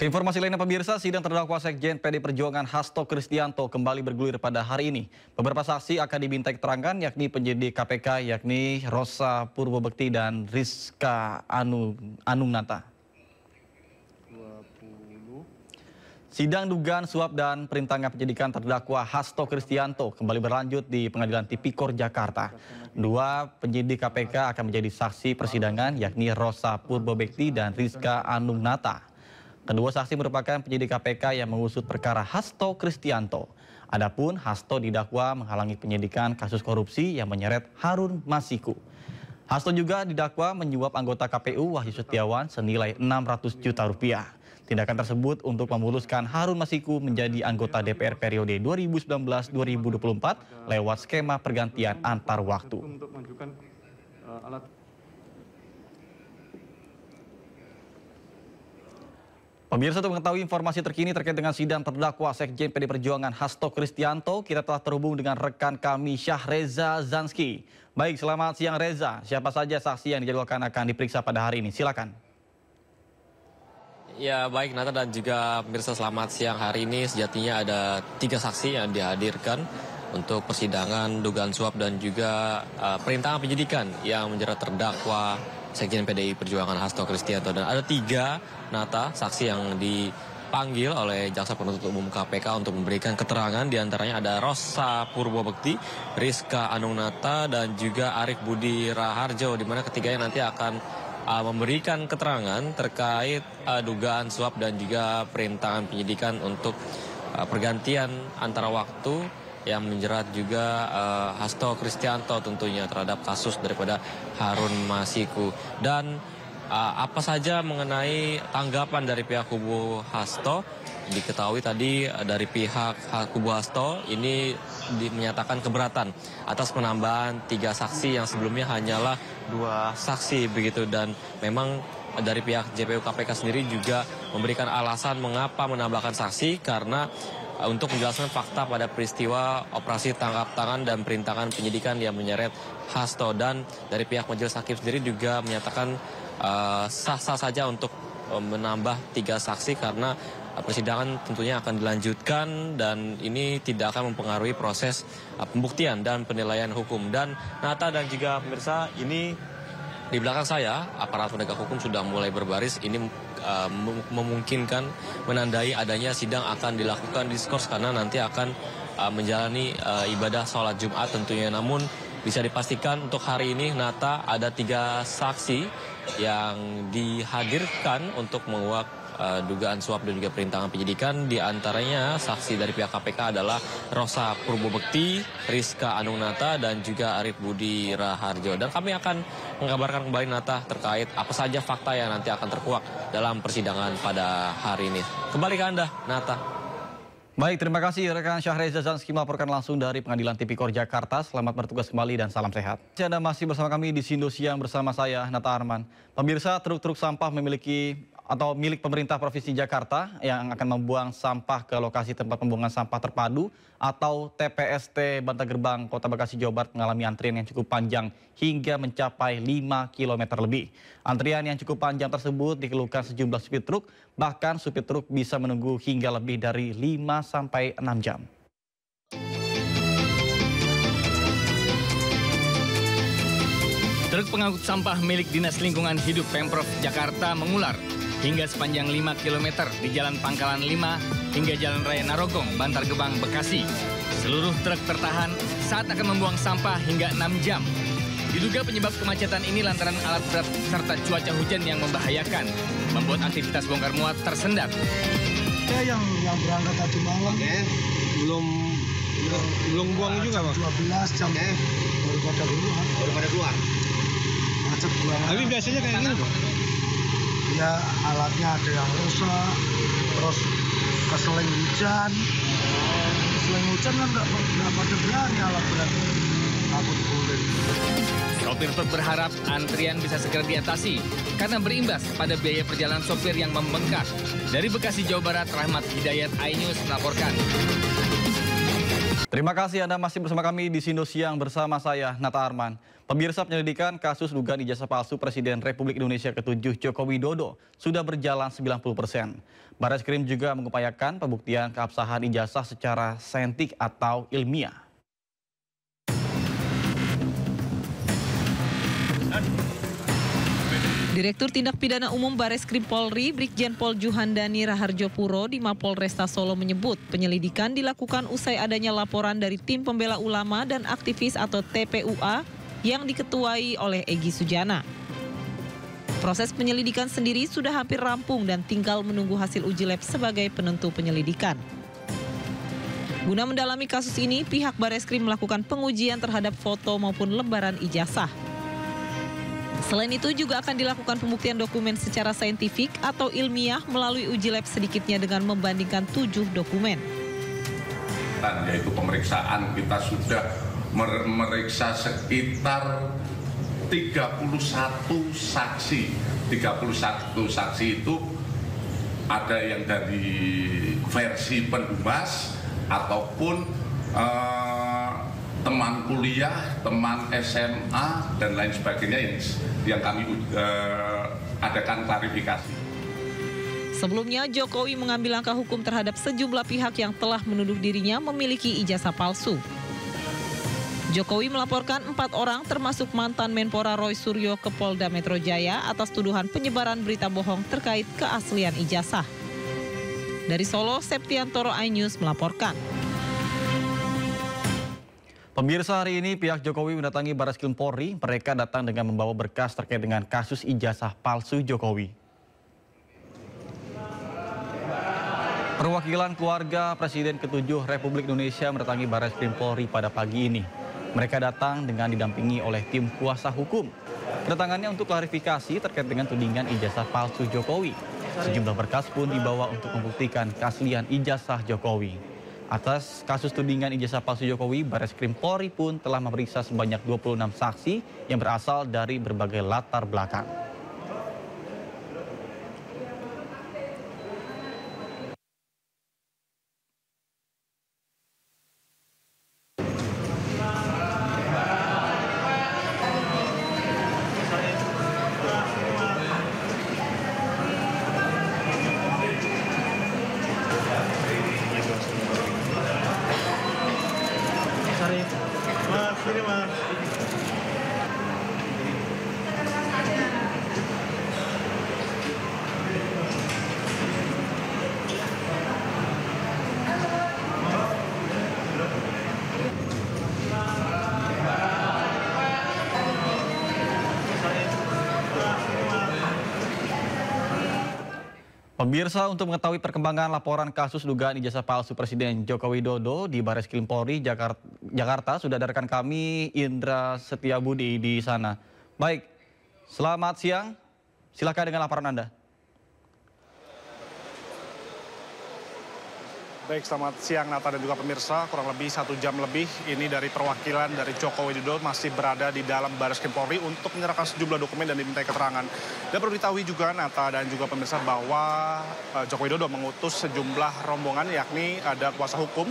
Keinformasi lainnya pemirsa, sidang terdakwa Sekjen PD Perjuangan Hasto Kristianto kembali bergulir pada hari ini. Beberapa saksi akan dimintai keterangan yakni penyidik KPK yakni Rosa Purwobekti dan Rizka Anungnata. Sidang dugaan suap dan perintangan penyidikan terdakwa Hasto Kristianto kembali berlanjut di Pengadilan Tipikor Jakarta. Dua penyidik KPK akan menjadi saksi persidangan yakni Rosa Purwobekti dan Rizka Anungnata. Kedua saksi merupakan penyidik KPK yang mengusut perkara Hasto Kristianto. Adapun Hasto didakwa menghalangi penyidikan kasus korupsi yang menyeret Harun Masiku. Hasto juga didakwa menyuap anggota KPU Wahyu Setiawan senilai 600 juta rupiah. Tindakan tersebut untuk memuluskan Harun Masiku menjadi anggota DPR periode 2019-2024 lewat skema pergantian antar waktu. Pemirsa, untuk mengetahui informasi terkini terkait dengan sidang terdakwa Sekjen PD Perjuangan Hasto Kristianto, kita telah terhubung dengan rekan kami Syahreza Zanski. Baik, selamat siang Reza. Siapa saja saksi yang dijadwalkan akan diperiksa pada hari ini? Silakan. Ya baik Nata dan juga pemirsa, selamat siang. Hari ini sejatinya ada 3 saksi yang dihadirkan untuk persidangan dugaan suap dan juga perintangan penyidikan yang menjerat terdakwa Sekjen PDI Perjuangan Hasto Kristianto. Dan ada 3 Nata saksi yang dipanggil oleh Jaksa Penuntut Umum KPK untuk memberikan keterangan. Di antaranya ada Rosa Purwobekti, Rizka Anungnata, dan juga Arif Budi Raharjo, di mana ketiganya nanti akan memberikan keterangan terkait dugaan suap dan juga perintangan penyidikan untuk pergantian antara waktu yang menjerat juga Hasto Kristianto tentunya terhadap kasus daripada Harun Masiku. Dan apa saja mengenai tanggapan dari pihak kubu Hasto? Diketahui tadi dari pihak kubu Hasto ini menyatakan keberatan atas penambahan 3 saksi yang sebelumnya hanyalah 2 saksi begitu. Dan memang dari pihak JPU KPK sendiri juga memberikan alasan mengapa menambahkan saksi, karena untuk menjelaskan fakta pada peristiwa operasi tangkap tangan dan perintangan penyidikan yang menyeret Hasto. Dan dari pihak majelis hakim sendiri juga menyatakan sah-sah saja untuk menambah 3 saksi karena persidangan tentunya akan dilanjutkan dan ini tidak akan mempengaruhi proses pembuktian dan penilaian hukum. Dan Nata dan juga pemirsa, ini di belakang saya aparat penegak hukum sudah mulai berbaris. Ini memungkinkan menandai adanya sidang akan dilakukan diskors karena nanti akan menjalani ibadah sholat Jumat tentunya. Namun bisa dipastikan untuk hari ini Nata ada 3 saksi yang dihadirkan untuk menguak dugaan suap dan juga perintangan penyidikan. Di antaranya saksi dari pihak KPK adalah Rosa Purwobekti, Rizka Anungnata, dan juga Arif Budi Raharjo. Dan kami akan mengabarkan kembali Nata terkait apa saja fakta yang nanti akan terkuak dalam persidangan pada hari ini. Kembali ke Anda, Nata. Baik, terima kasih rekan Syahreza Zanski melaporkan langsung dari Pengadilan Tipikor Jakarta. Selamat bertugas kembali dan salam sehat. Anda masih bersama kami di Sindo Siang bersama saya, Nata Arman. Pemirsa, truk-truk sampah milik pemerintah Provinsi Jakarta yang akan membuang sampah ke lokasi tempat pembuangan sampah terpadu atau TPST Bantar Gebang, Kota Bekasi, Jawa Barat mengalami antrian yang cukup panjang hingga mencapai 5 km lebih. Antrian yang cukup panjang tersebut dikeluhkan sejumlah supir truk, bahkan supir truk bisa menunggu hingga lebih dari 5-6 jam. Truk pengangkut sampah milik Dinas Lingkungan Hidup Pemprov Jakarta mengular hingga sepanjang 5 km di Jalan Pangkalan 5 hingga Jalan Raya Narogong, Bantar Gebang, Bekasi. Seluruh truk tertahan saat akan membuang sampah hingga 6 jam. Diduga penyebab kemacetan ini lantaran alat berat serta cuaca hujan yang membahayakan, membuat aktivitas bongkar muat tersendat. Yang berangkat tadi malam belum buang juga, Pak. 12 jam baru pada keluar. Macet banget. Tapi biasanya kayak gini, Pak. Ya alatnya ada yang rusak, terus keseling hujan. Keseling hujan kan nggak pada berani alat berat. Takut kulit. Sopir truk berharap antrian bisa segera diatasi karena berimbas pada biaya perjalanan sopir yang membengkak. Dari Bekasi, Jawa Barat, Rahmat Hidayat, iNews melaporkan. Terima kasih Anda masih bersama kami di Sindo Siang bersama saya, Nata Arman. Pemirsa, penyelidikan kasus dugaan ijazah palsu Presiden Republik Indonesia ke-7 Joko Widodo sudah berjalan 90%. Barreskrim juga mengupayakan pembuktian keabsahan ijazah secara saintifik atau ilmiah. Direktur Tindak Pidana Umum Barreskrim Polri, Brigjen Pol Juhandani Raharjo Puro di Mapolresta Solo menyebut penyelidikan dilakukan usai adanya laporan dari Tim Pembela Ulama dan Aktivis atau TPUA yang diketuai oleh Egy Sujana. Proses penyelidikan sendiri sudah hampir rampung dan tinggal menunggu hasil uji lab sebagai penentu penyelidikan. Guna mendalami kasus ini, pihak Barreskrim melakukan pengujian terhadap foto maupun lembaran ijazah. Selain itu juga akan dilakukan pembuktian dokumen secara saintifik atau ilmiah melalui uji lab sedikitnya dengan membandingkan 7 dokumen. Yaitu pemeriksaan kita sudah memeriksa sekitar 31 saksi. 31 saksi itu ada yang dari versi pendumas ataupun teman kuliah, teman SMA, dan lain sebagainya yang kami adakan klarifikasi. Sebelumnya, Jokowi mengambil langkah hukum terhadap sejumlah pihak yang telah menuduh dirinya memiliki ijazah palsu. Jokowi melaporkan 4 orang termasuk mantan Menpora Roy Suryo ke Polda Metro Jaya atas tuduhan penyebaran berita bohong terkait keaslian ijazah. Dari Solo, Septiantoro iNews melaporkan. Pemirsa, hari ini pihak Jokowi mendatangi Barreskrim Polri. Mereka datang dengan membawa berkas terkait dengan kasus ijazah palsu Jokowi. Perwakilan keluarga Presiden ke-7 Republik Indonesia mendatangi Barreskrim Polri pada pagi ini. Mereka datang dengan didampingi oleh tim kuasa hukum. Kedatangannya untuk klarifikasi terkait dengan tudingan ijazah palsu Jokowi. Sejumlah berkas pun dibawa untuk membuktikan keaslian ijazah Jokowi. Atas kasus tudingan ijazah palsu Jokowi, Barreskrim Polri pun telah memeriksa sebanyak 26 saksi yang berasal dari berbagai latar belakang. Pemirsa, untuk mengetahui perkembangan laporan kasus dugaan ijazah palsu Presiden Joko Widodo di Barreskrim Polri Jakarta, sudah ada rekan kami Indra Setiabudi di sana. Baik, selamat siang. Silakan dengan laporan Anda. Baik, selamat siang Nata dan juga pemirsa. Kurang lebih 1 jam lebih ini dari perwakilan dari Joko Widodo masih berada di dalam Barreskrim Polri untuk menyerahkan sejumlah dokumen dan dimintai keterangan. Dan perlu diketahui juga Nata dan juga pemirsa bahwa Joko Widodo mengutus sejumlah rombongan, yakni ada kuasa hukum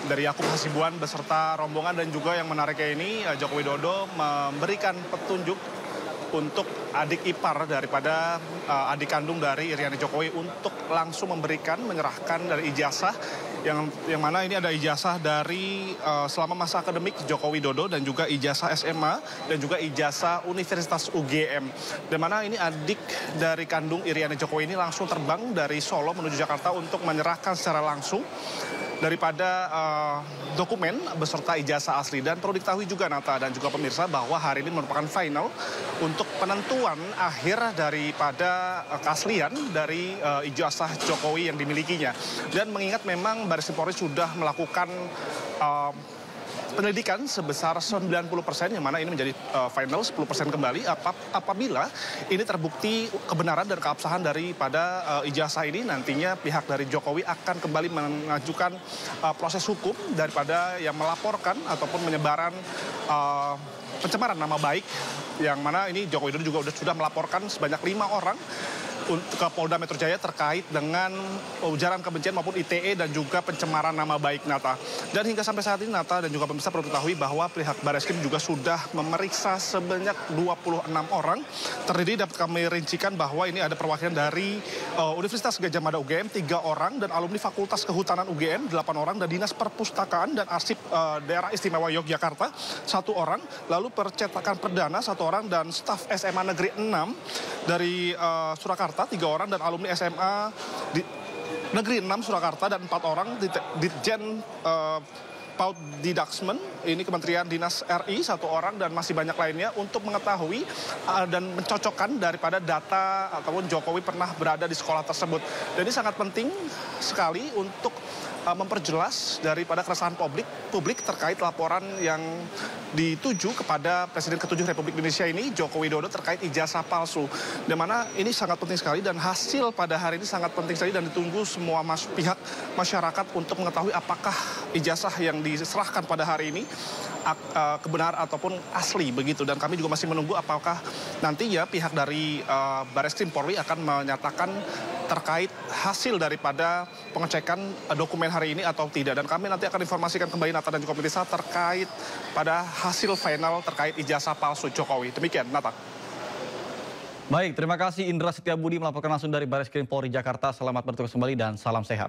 dari Yakub Hasibuan beserta rombongan, dan juga yang menariknya ini Joko Widodo memberikan petunjuk untuk adik ipar daripada adik kandung dari Iriana Jokowi untuk langsung menyerahkan dari ijazah yang mana ini ada ijazah dari selama masa akademik Joko Widodo dan juga ijazah SMA dan juga ijazah Universitas UGM. Dan mana ini adik dari kandung Iriana Jokowi ini langsung terbang dari Solo menuju Jakarta untuk menyerahkan secara langsung daripada dokumen beserta ijazah asli. Dan perlu diketahui juga Nata dan juga pemirsa bahwa hari ini merupakan final untuk penentuan akhir daripada keaslian dari ijazah Jokowi yang dimilikinya. Dan mengingat memang Barreskrim Polri sudah melakukan penyelidikan sebesar 90%, yang mana ini menjadi final 10% kembali apabila ini terbukti kebenaran dan keabsahan daripada ijazah ini, nantinya pihak dari Jokowi akan kembali mengajukan proses hukum daripada yang melaporkan ataupun menyebaran pencemaran nama baik, yang mana ini Joko Widodo juga sudah melaporkan sebanyak 5 orang ke Polda Metro Jaya terkait dengan ujaran kebencian maupun ITE dan juga pencemaran nama baik Nata. Dan hingga sampai saat ini Nata dan juga pemirsa perlu ketahui bahwa pihak Barreskrim juga sudah memeriksa sebanyak 26 orang. Terdiri dapat kami rincikan bahwa ini ada perwakilan dari Universitas Gadjah Mada UGM 3 orang dan alumni Fakultas Kehutanan UGM 8 orang dan Dinas Perpustakaan dan Arsip Daerah Istimewa Yogyakarta 1 orang, lalu Percetakan Perdana 1 orang dan staf SMA Negeri 6 dari Surakarta 3 orang dan alumni SMA di Negeri 6 Surakarta dan 4 orang Ditjen Paut Didaksmen, ini Kementerian Dinas RI 1 orang dan masih banyak lainnya untuk mengetahui dan mencocokkan daripada data ataupun Jokowi pernah berada di sekolah tersebut. Dan ini sangat penting sekali untuk memperjelas daripada keresahan publik terkait laporan yang dituju kepada Presiden ke-7 Republik Indonesia ini, Joko Widodo, terkait ijazah palsu. Di mana ini sangat penting sekali dan hasil pada hari ini sangat penting sekali dan ditunggu semua pihak masyarakat untuk mengetahui apakah ijazah yang diserahkan pada hari ini kebenar ataupun asli begitu. Dan kami juga masih menunggu apakah nantinya pihak dari Barreskrim Polri akan menyatakan terkait hasil daripada pengecekan dokumen hari ini atau tidak. Dan kami nanti akan informasikan kembali Nata dan juga pemirsa terkait pada hasil final terkait ijazah palsu Jokowi. Demikian, Nata. Baik, terima kasih Indra Setiabudi melaporkan langsung dari Barreskrim Polri Jakarta. Selamat bertugas kembali dan salam sehat.